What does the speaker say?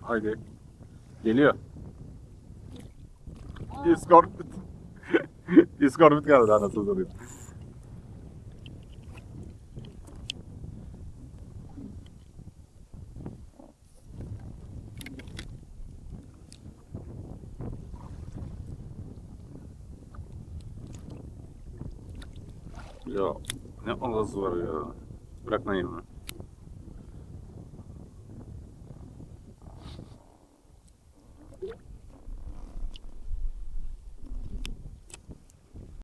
Haydi. Geliyor. Discord. Discord geldi daha nasıl duruyor. Ya ne alası var ya. Bırakmayın onu.